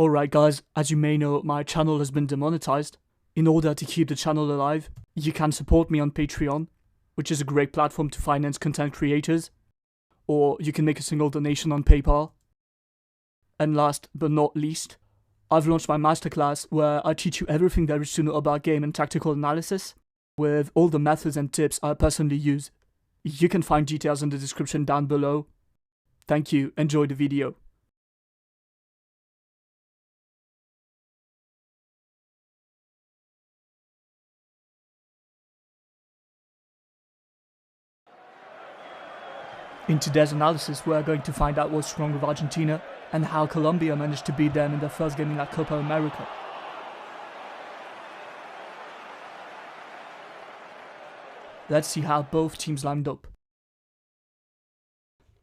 Alright guys, as you may know, my channel has been demonetized. In order to keep the channel alive, you can support me on Patreon, which is a great platform to finance content creators, or you can make a single donation on PayPal. And last but not least, I've launched my masterclass where I teach you everything there is to know about game and tactical analysis, with all the methods and tips I personally use. You can find details in the description down below. Thank you, enjoy the video. In today's analysis, we are going to find out what's wrong with Argentina and how Colombia managed to beat them in their first game in La Copa America. Let's see how both teams lined up.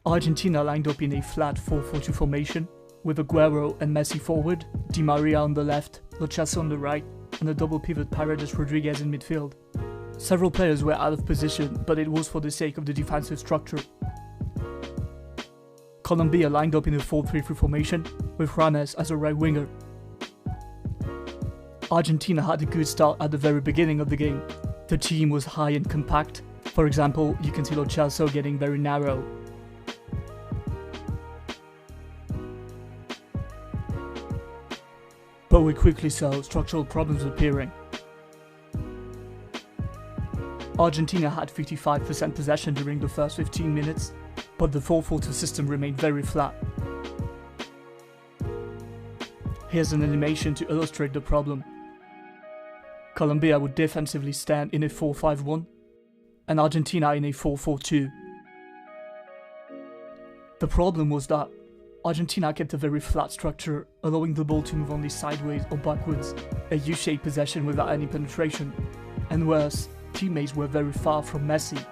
Argentina lined up in a flat 4-4-2 formation, with Aguero and Messi forward, Di Maria on the left, Lo Celso on the right, and a double pivot Paredes Rodriguez in midfield. Several players were out of position, but it was for the sake of the defensive structure. Colombia lined up in a 4-3-3 formation, with Rames as a right winger. Argentina had a good start at the very beginning of the game. The team was high and compact. For example, you can see Lo Celso getting very narrow. But we quickly saw structural problems appearing. Argentina had 55% possession during the first 15 minutes, but the 4-4-2 system remained very flat. Here's an animation to illustrate the problem. Colombia would defensively stand in a 4-5-1, and Argentina in a 4-4-2. The problem was that Argentina kept a very flat structure, allowing the ball to move only sideways or backwards, a U-shaped possession without any penetration, and worse, teammates were very far from Messi.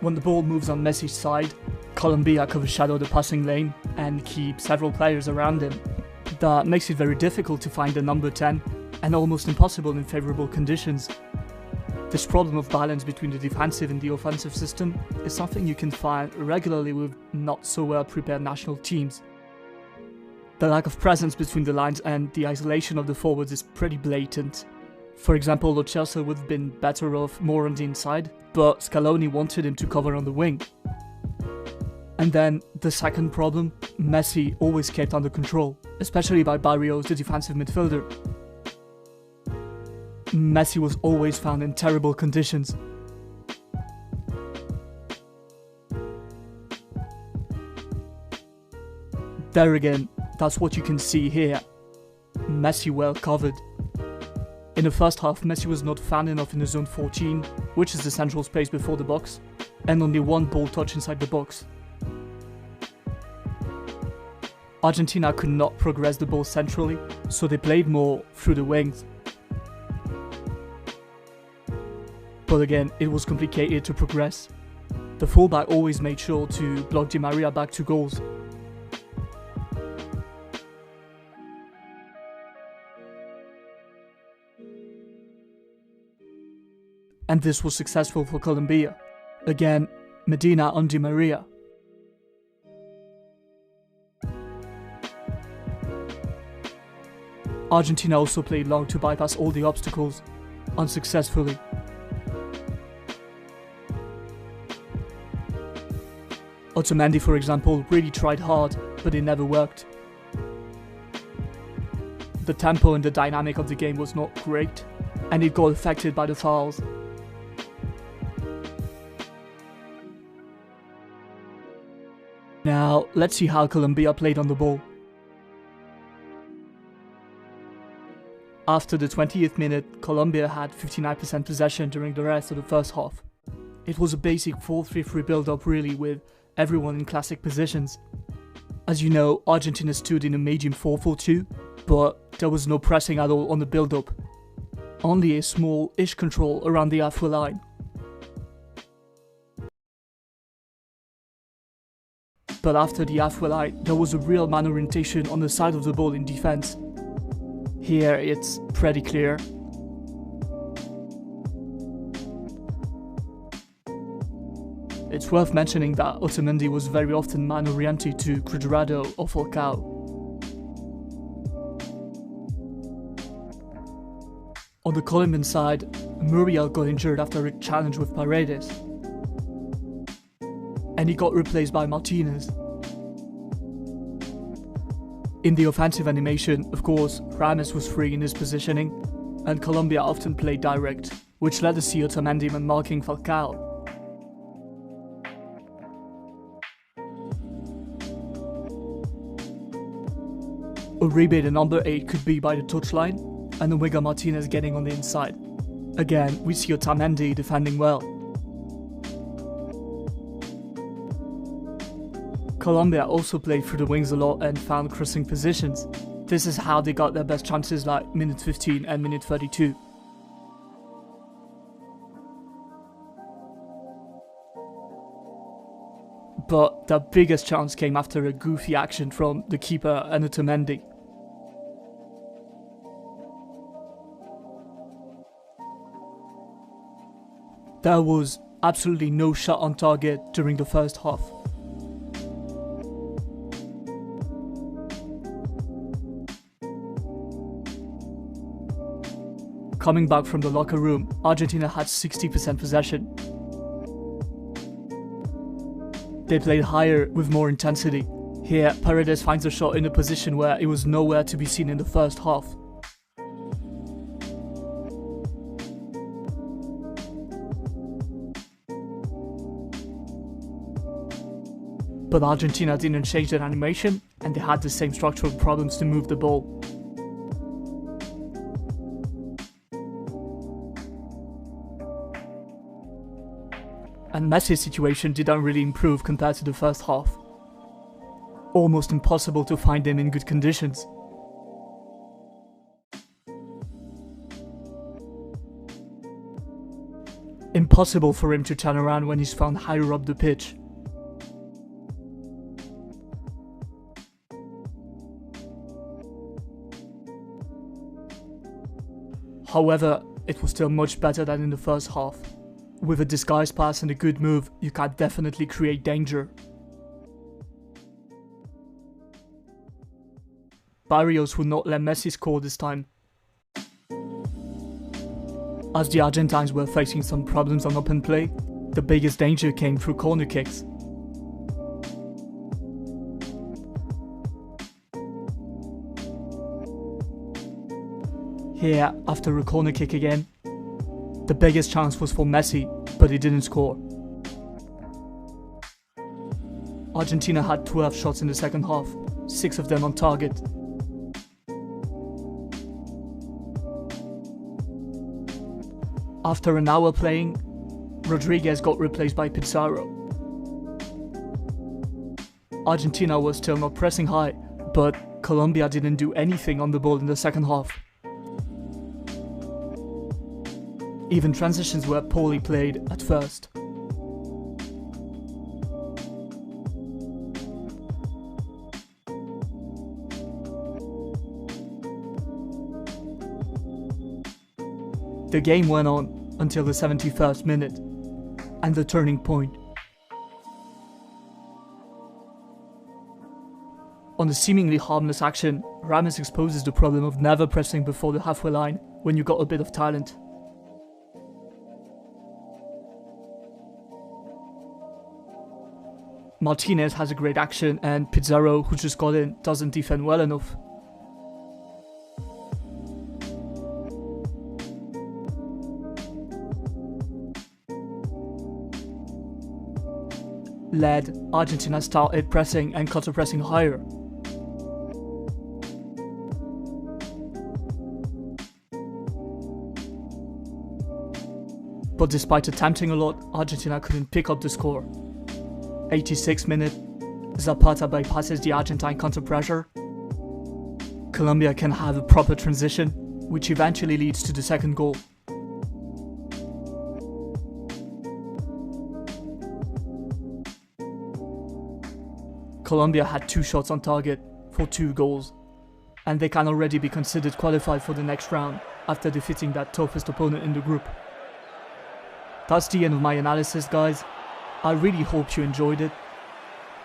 When the ball moves on Messi's side, Colombia can overshadow the passing lane and keep several players around him. That makes it very difficult to find a number 10 and almost impossible in favourable conditions. This problem of balance between the defensive and the offensive system is something you can find regularly with not so well prepared national teams. The lack of presence between the lines and the isolation of the forwards is pretty blatant. For example, Lo Celso would have been better off more on the inside, but Scaloni wanted him to cover on the wing. And then, the second problem, Messi always kept under control, especially by Barrios, the defensive midfielder. Messi was always found in terrible conditions. There again, that's what you can see here. Messi well covered. In the first half, Messi was not found enough in the zone 14, which is the central space before the box, and only one ball touch inside the box. Argentina could not progress the ball centrally, so they played more through the wings. But again, it was complicated to progress. The fullback always made sure to block Di Maria back to goals. And this was successful for Colombia. Again, Medina on Di Maria. Argentina also played long to bypass all the obstacles, unsuccessfully. Otamendi, for example, really tried hard, but it never worked. The tempo and the dynamic of the game was not great, and it got affected by the fouls. Now, let's see how Colombia played on the ball. After the 20th minute, Colombia had 59% possession during the rest of the first half. It was a basic 4-3-3 build-up really, with everyone in classic positions. As you know, Argentina stood in a medium 4-4-2, but there was no pressing at all on the build-up. Only a small-ish control around the halfway line. But after the halfway line, there was a real man orientation on the side of the ball in defense. Here it's pretty clear. It's worth mentioning that Otamendi was very often man-oriented to Cuadrado or Falcao. On the Colombian side, Muriel got injured after a challenge with Paredes, and he got replaced by Martinez. In the offensive animation, of course, Rames was free in his positioning, and Colombia often played direct, which led to see Otamendi marking Falcao. Uribe, the number 8, could be by the touchline, and the winger Martinez getting on the inside. Again, we see Otamendi defending well. Colombia also played through the wings a lot and found crossing positions. This is how they got their best chances, like minute 15 and minute 32. But their biggest chance came after a goofy action from the keeper and Otamendi. There was absolutely no shot on target during the first half. Coming back from the locker room, Argentina had 60% possession. They played higher with more intensity. Here, Paredes finds a shot in a position where it was nowhere to be seen in the first half. But Argentina didn't change their animation, and they had the same structural problems to move the ball. And Messi's situation didn't really improve compared to the first half. Almost impossible to find him in good conditions. Impossible for him to turn around when he's found higher up the pitch. However, it was still much better than in the first half. With a disguised pass and a good move, you can definitely create danger. Barrios would not let Messi score this time, as the Argentines were facing some problems on open play. The biggest danger came through corner kicks. Here, after a corner kick again, the biggest chance was for Messi, but he didn't score. Argentina had 12 shots in the second half, 6 of them on target. After an hour playing, Rodriguez got replaced by Pizarro. Argentina was still not pressing high, but Colombia didn't do anything on the ball in the second half. Even transitions were poorly played at first. The game went on until the 71st minute, and the turning point. On a seemingly harmless action, Rames exposes the problem of never pressing before the halfway line when you got a bit of talent. Martinez has a great action, and Pizarro, who just got in, doesn't defend well enough. Led, Argentina started pressing and counter-pressing higher. But despite attempting a lot, Argentina couldn't pick up the score. 86th minute, Zapata bypasses the Argentine counter-pressure. Colombia can have a proper transition, which eventually leads to the second goal. Colombia had 2 shots on target for 2 goals, and they can already be considered qualified for the next round after defeating that toughest opponent in the group. That's the end of my analysis, guys. I really hope you enjoyed it.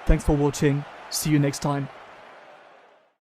Thanks for watching. See you next time.